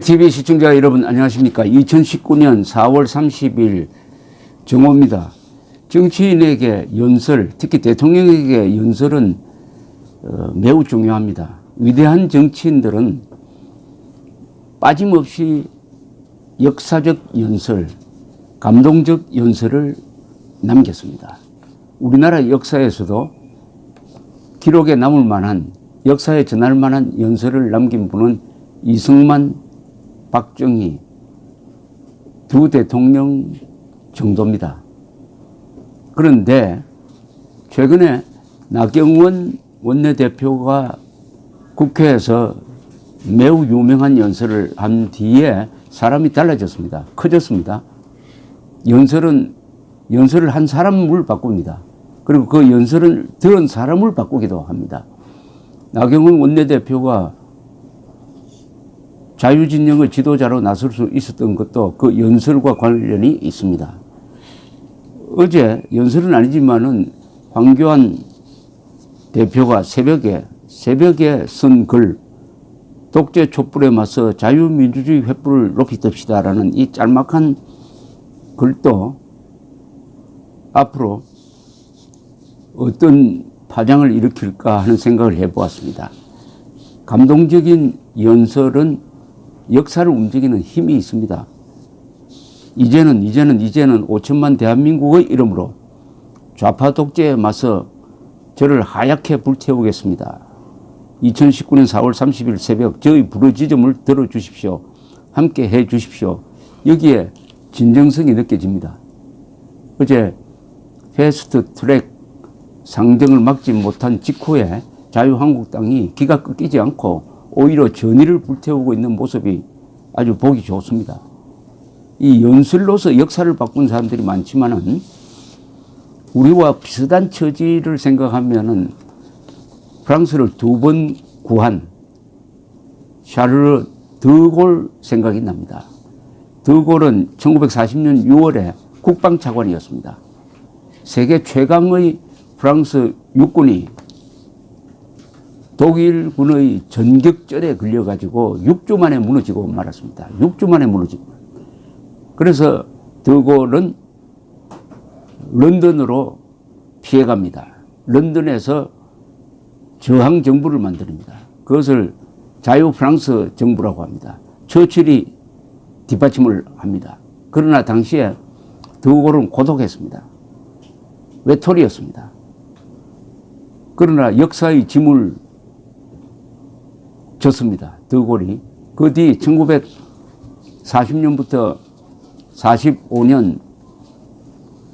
TV 시청자 여러분 안녕하십니까. 2019년 4월 30일 정오입니다. 정치인에게 연설, 특히 대통령에게 연설은 매우 중요합니다. 위대한 정치인들은 빠짐없이 역사적 연설, 감동적 연설을 남겼습니다. 우리나라 역사에서도 기록에 남을 만한, 역사에 전할 만한 연설을 남긴 분은 이승만, 박정희 두 대통령 정도입니다. 그런데 최근에 나경원 원내대표가 국회에서 매우 유명한 연설을 한 뒤에 사람이 달라졌습니다. 커졌습니다. 연설을 한 사람을 바꿉니다. 그리고 그 연설을 들은 사람을 바꾸기도 합니다. 나경원 원내대표가 자유진영의 지도자로 나설 수 있었던 것도 그 연설과 관련이 있습니다. 어제 연설은 아니지만은 황교안 대표가 새벽에 쓴 글, 독재 촛불에 맞서 자유민주주의 횃불을 높이 듭시다라는 이 짤막한 글도 앞으로 어떤 파장을 일으킬까 하는 생각을 해보았습니다. 감동적인 연설은 역사를 움직이는 힘이 있습니다. 이제는 5천만 대한민국의 이름으로 좌파 독재에 맞서 저를 하얗게 불태우겠습니다. 2019년 4월 30일 새벽 저희 부르짖음을 들어주십시오. 함께 해 주십시오. 여기에 진정성이 느껴집니다. 어제 패스트 트랙 상정을 막지 못한 직후에 자유한국당이 기가 꺾이지 않고 오히려 전의를 불태우고 있는 모습이 아주 보기 좋습니다. 이 연설로서 역사를 바꾼 사람들이 많지만은 우리와 비슷한 처지를 생각하면은 프랑스를 두 번 구한 샤르르 드골 생각이 납니다. 드골은 1940년 6월에 국방차관이었습니다. 세계 최강의 프랑스 육군이 독일군의 전격전에 걸려가지고 6주 만에 무너지고 말았습니다. 6주 만에 무너지고. 그래서 드골은 런던으로 피해갑니다. 런던에서 저항정부를 만듭니다. 그것을 자유 프랑스 정부라고 합니다. 처칠이 뒷받침을 합니다. 그러나 당시에 드골은 고독했습니다. 외톨이였습니다. 그러나 역사의 짐을 졌습니다. 드골이. 그 뒤 1940년부터 45년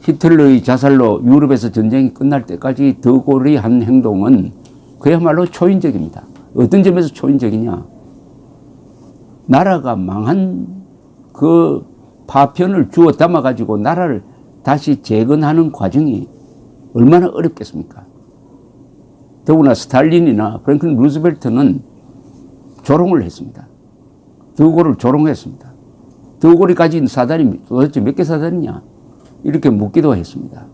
히틀러의 자살로 유럽에서 전쟁이 끝날 때까지 드골이 한 행동은 그야말로 초인적입니다. 어떤 점에서 초인적이냐. 나라가 망한 그 파편을 주워 담아가지고 나라를 다시 재건하는 과정이 얼마나 어렵겠습니까? 더구나 스탈린이나 프랭클린 루즈벨트는 조롱을 했습니다. 드골을 조롱했습니다. 드골이 가진 사단이 도대체 몇 개 사단이냐? 이렇게 묻기도 했습니다.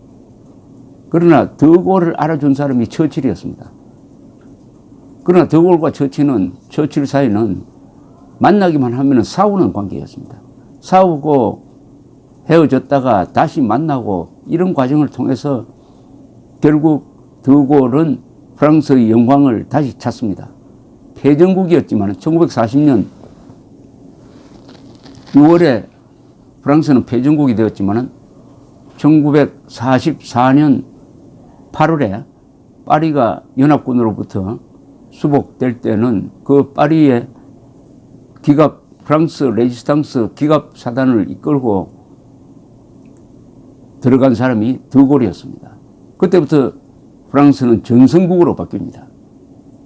그러나 드골을 알아준 사람이 처칠이었습니다. 그러나 드골과 처칠 사이는 만나기만 하면 싸우는 관계였습니다. 싸우고 헤어졌다가 다시 만나고 이런 과정을 통해서 결국 드골은 프랑스의 영광을 다시 찾습니다. 패전국이었지만 1940년 6월에 프랑스는 패전국이 되었지만 1944년 8월에 파리가 연합군으로부터 수복될 때는 그 파리의 프랑스 레지스탕스 기갑 사단을 이끌고 들어간 사람이 드골이었습니다. 그때부터 프랑스는 전성국으로 바뀝니다.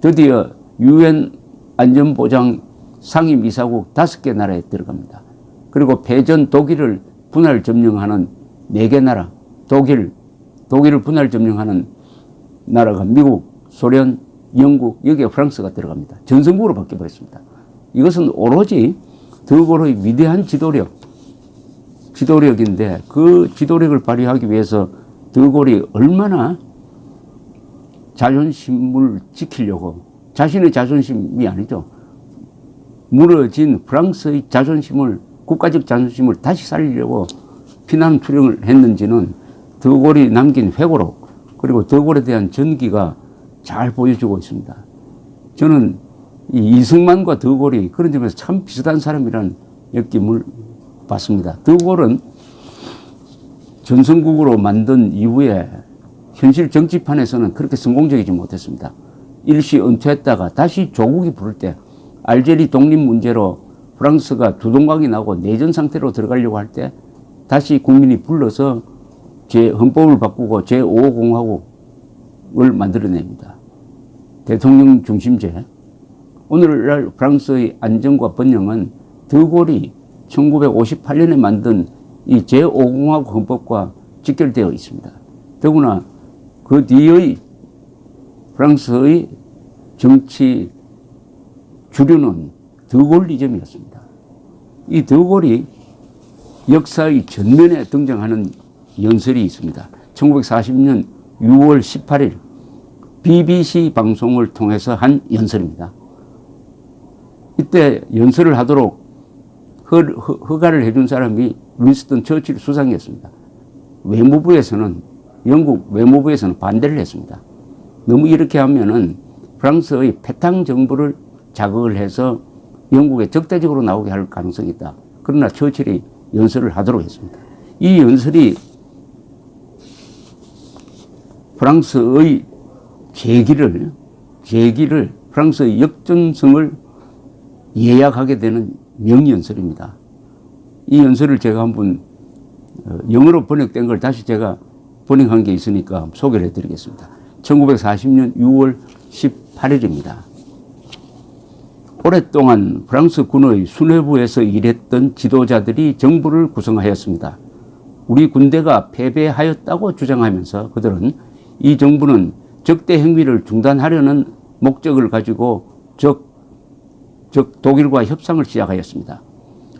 드디어 UN 안전보장 상임이사국 5개 나라에 들어갑니다. 그리고 패전 독일을 분할 점령하는 4개 나라, 독일을 분할 점령하는 나라가 미국, 소련, 영국, 여기에 프랑스가 들어갑니다. 전성국으로 바뀌어버렸습니다. 이것은 오로지 드골의 위대한 지도력인데 그 지도력을 발휘하기 위해서 드골이 얼마나 자존심을 지키려고, 자신의 자존심이 아니죠. 무너진 프랑스의 자존심을, 국가적 자존심을 다시 살리려고 피난 투령을 했는지는 드골이 남긴 회고록, 그리고 드골에 대한 전기가 잘 보여주고 있습니다. 저는 이 이승만과 드골이 그런 점에서 참 비슷한 사람이라는 느낌을 받습니다. 드골은 전성국으로 만든 이후에 현실 정치판에서는 그렇게 성공적이지 못했습니다. 일시 은퇴했다가 다시 조국이 부를 때 알제리 독립 문제로 프랑스가 두동강이 나고 내전 상태로 들어가려고 할 때 다시 국민이 불러서 헌법을 바꾸고 제5공화국을 만들어냅니다. 대통령 중심제. 오늘날 프랑스의 안정과 번영은 드골이 1958년에 만든 이 제5공화국 헌법과 직결되어 있습니다. 더구나 그 뒤의 프랑스의 정치 주류는 드골리즘이었습니다. 이 드골이 역사의 전면에 등장하는 연설이 있습니다. 1940년 6월 18일 BBC 방송을 통해서 한 연설입니다. 이때 연설을 하도록 허가를 해준 사람이 윈스턴 처칠 수상이었습니다. 영국 외무부에서는 반대를 했습니다. 너무 이렇게 하면은 프랑스의 패탕 정부를 자극을 해서 영국에 적대적으로 나오게 할 가능성이 있다. 그러나 처칠이 연설을 하도록 했습니다. 이 연설이 프랑스의 재기를 프랑스의 역전성을 예약하게 되는 명연설입니다. 이 연설을 제가 한번 영어로 번역된 걸 다시 제가 번역한 게 있으니까 소개를 해드리겠습니다. 1940년 6월 18일입니다. 오랫동안 프랑스 군의 수뇌부에서 일했던 지도자들이 정부를 구성하였습니다. 우리 군대가 패배하였다고 주장하면서 그들은 이 정부는 적대 행위를 중단하려는 목적을 가지고 독일과 협상을 시작하였습니다.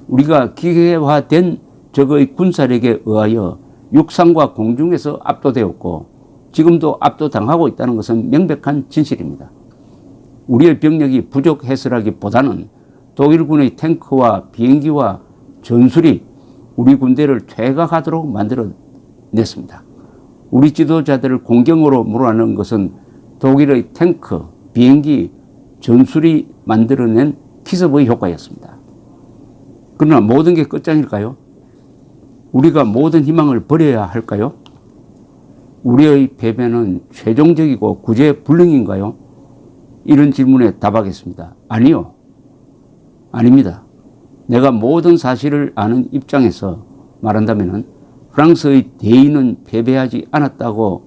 우리가 기계화된 적의 군사력에 의하여 육상과 공중에서 압도되었고 지금도 압도당하고 있다는 것은 명백한 진실입니다. 우리의 병력이 부족해서라기보다는 독일군의 탱크와 비행기와 전술이 우리 군대를 퇴각하도록 만들어냈습니다. 우리 지도자들을 공경으로 몰아넣은 것은 독일의 탱크, 비행기, 전술이 만들어낸 기습의 효과였습니다. 그러나 모든 게 끝장일까요? 우리가 모든 희망을 버려야 할까요? 우리의 패배는 최종적이고 구제불능인가요? 이런 질문에 답하겠습니다. 아니요. 아닙니다. 내가 모든 사실을 아는 입장에서 말한다면 프랑스의 대의는 패배하지 않았다고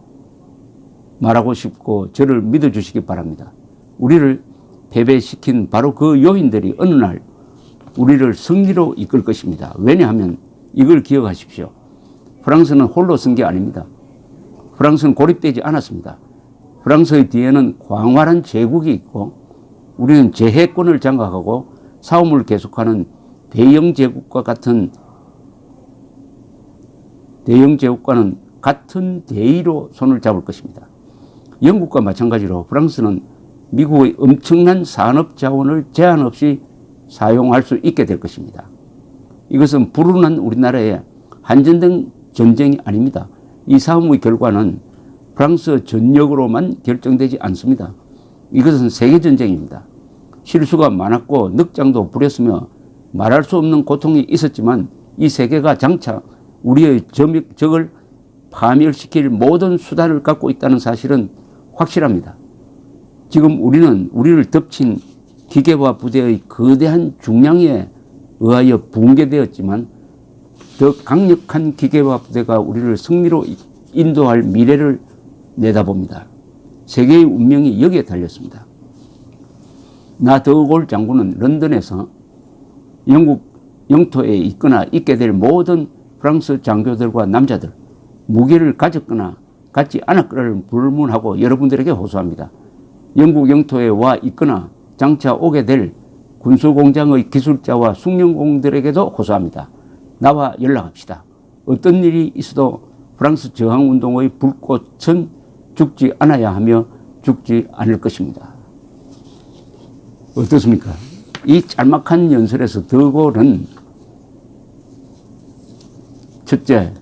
말하고 싶고 저를 믿어주시기 바랍니다. 우리를 패배시킨 바로 그 요인들이 어느 날 우리를 승리로 이끌 것입니다. 왜냐하면 이걸 기억하십시오. 프랑스는 홀로 쓴 게 아닙니다. 프랑스는 고립되지 않았습니다. 프랑스의 뒤에는 광활한 제국이 있고 우리는 제해권을 장악하고 싸움을 계속하는 대영 제국과는 같은 대의로 손을 잡을 것입니다. 영국과 마찬가지로 프랑스는 미국의 엄청난 산업 자원을 제한 없이 사용할 수 있게 될 것입니다. 이것은 불운한 우리나라의 한전된 전쟁이 아닙니다. 이 싸움의 결과는 프랑스 전역으로만 결정되지 않습니다. 이것은 세계전쟁입니다. 실수가 많았고 늑장도 부렸으며 말할 수 없는 고통이 있었지만 이 세계가 장차 우리의 적을 파멸시킬 모든 수단을 갖고 있다는 사실은 확실합니다. 지금 우리는 우리를 덮친 기계화 부대의 거대한 중량에 의하여 붕괴되었지만 더 강력한 기계화 부대가 우리를 승리로 인도할 미래를 내다봅니다. 세계의 운명이 여기에 달렸습니다. 나 더골 장군은 런던에서 영국 영토에 있거나 있게 될 모든 프랑스 장교들과 남자들, 무기를 가졌거나 갖지 않았거나를 불문하고 여러분들에게 호소합니다. 영국 영토에 와 있거나 장차 오게 될 군수공장의 기술자와 숙련공들에게도 호소합니다. 나와 연락합시다. 어떤 일이 있어도 프랑스 저항운동의 불꽃은 죽지 않아야 하며 죽지 않을 것입니다. 어떻습니까? 이 짤막한 연설에서 드골은 첫째,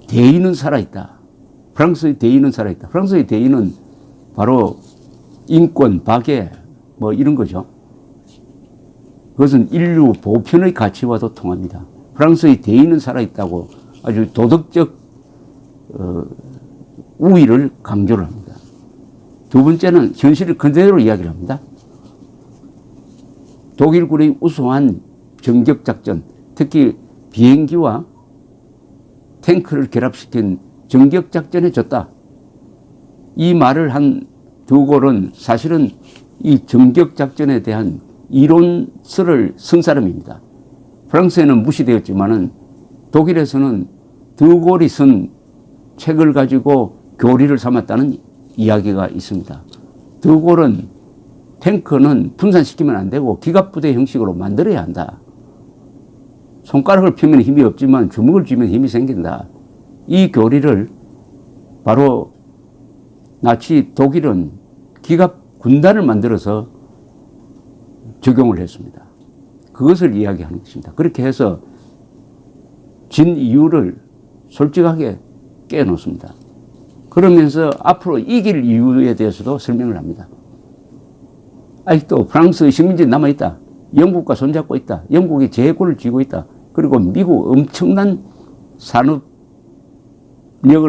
대의는 살아있다. 프랑스의 대의는 살아있다. 프랑스의 대의는 바로 인권, 박애, 뭐 이런 거죠. 그것은 인류 보편의 가치와도 통합니다. 프랑스의 대의는 살아있다고 아주 도덕적 우위를 강조를 합니다. 두 번째는 현실을 그대로 이야기를 합니다. 독일군의 우수한 정격작전, 특히 비행기와 탱크를 결합시킨 정격작전에 졌다. 이 말을 한 드골은 사실은 이 정격작전에 대한 이론서를 쓴 사람입니다. 프랑스에는 무시되었지만은 독일에서는 드골이 쓴 책을 가지고 교리를 삼았다는 이야기가 있습니다. 드골은 탱크는 분산시키면 안 되고 기갑부대 형식으로 만들어야 한다. 손가락을 펴면 힘이 없지만 주먹을 쥐면 힘이 생긴다. 이 교리를 바로 나치 독일은 기갑 군단을 만들어서 적용을 했습니다. 그것을 이야기하는 것입니다. 그렇게 해서 진 이유를 솔직하게 깨놓습니다. 그러면서 앞으로 이길 이유에 대해서도 설명을 합니다. 아직도 프랑스의 식민지 남아있다. 영국과 손잡고 있다. 영국이 제해권을 쥐고 있다. 그리고 미국 엄청난 산업력을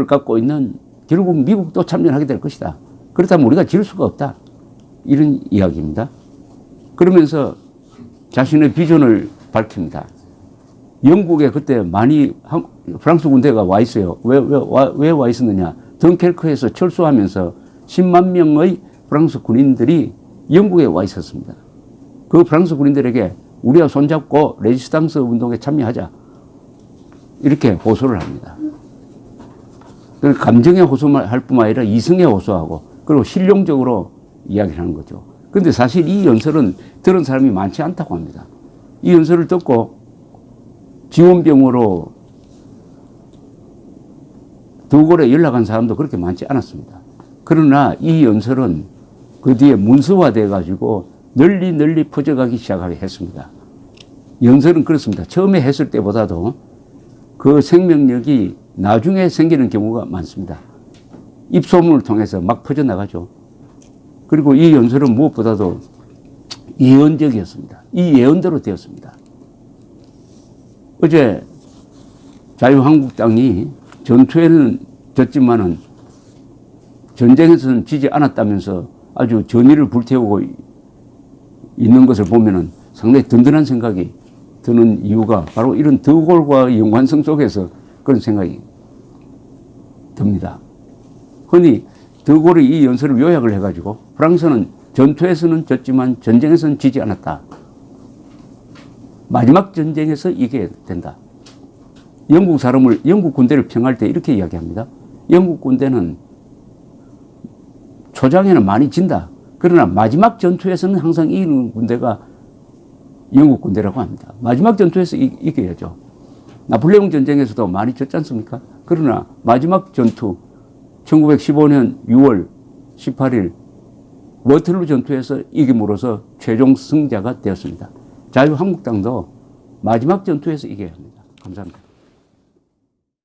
갖고 있는 결국 미국도 참전하게 될 것이다. 그렇다면 우리가 질 수가 없다. 이런 이야기입니다. 그러면서 자신의 비전을 밝힙니다. 영국에 그때 많이 프랑스 군대가 와 있어요. 왜 와 있었느냐. 덩케르크에서 철수하면서 10만 명의 프랑스 군인들이 영국에 와 있었습니다. 그 프랑스 군인들에게 우리와 손잡고 레지스탕스 운동에 참여하자. 이렇게 호소를 합니다. 감정에 호소할 뿐만 아니라 이성에 호소하고 그리고 실용적으로 이야기를 하는 거죠. 그런데 사실 이 연설은 들은 사람이 많지 않다고 합니다. 이 연설을 듣고 지원병으로 드골에 연락한 사람도 그렇게 많지 않았습니다. 그러나 이 연설은 그 뒤에 문서화돼 가지고 널리 퍼져가기 시작했습니다. 연설은 그렇습니다. 처음에 했을 때보다도 그 생명력이 나중에 생기는 경우가 많습니다. 입소문을 통해서 막 퍼져나가죠. 그리고 이 연설은 무엇보다도 예언적이었습니다. 이 예언대로 되었습니다. 어제 자유한국당이 전투에는 졌지만은 전쟁에서는 지지 않았다면서 아주 전의를 불태우고 있는 것을 보면은 상당히 든든한 생각이 드는 이유가 바로 이런 드골과의 연관성 속에서 그런 생각이 듭니다. 흔히 드골이 이 연설을 요약을 해가지고 프랑스는 전투에서는 졌지만 전쟁에서는 지지 않았다. 마지막 전쟁에서 이겨야 된다. 영국 군대를 평할 때 이렇게 이야기합니다. 영국 군대는 초장에는 많이 진다. 그러나 마지막 전투에서는 항상 이기는 군대가 영국 군대라고 합니다. 마지막 전투에서 이겨야죠. 나폴레옹 전쟁에서도 많이 졌지 않습니까? 그러나 마지막 전투 1915년 6월 18일 워털루 전투에서 이김으로써 최종 승자가 되었습니다. 자유한국당도 마지막 전투에서 이겨야 합니다. 감사합니다.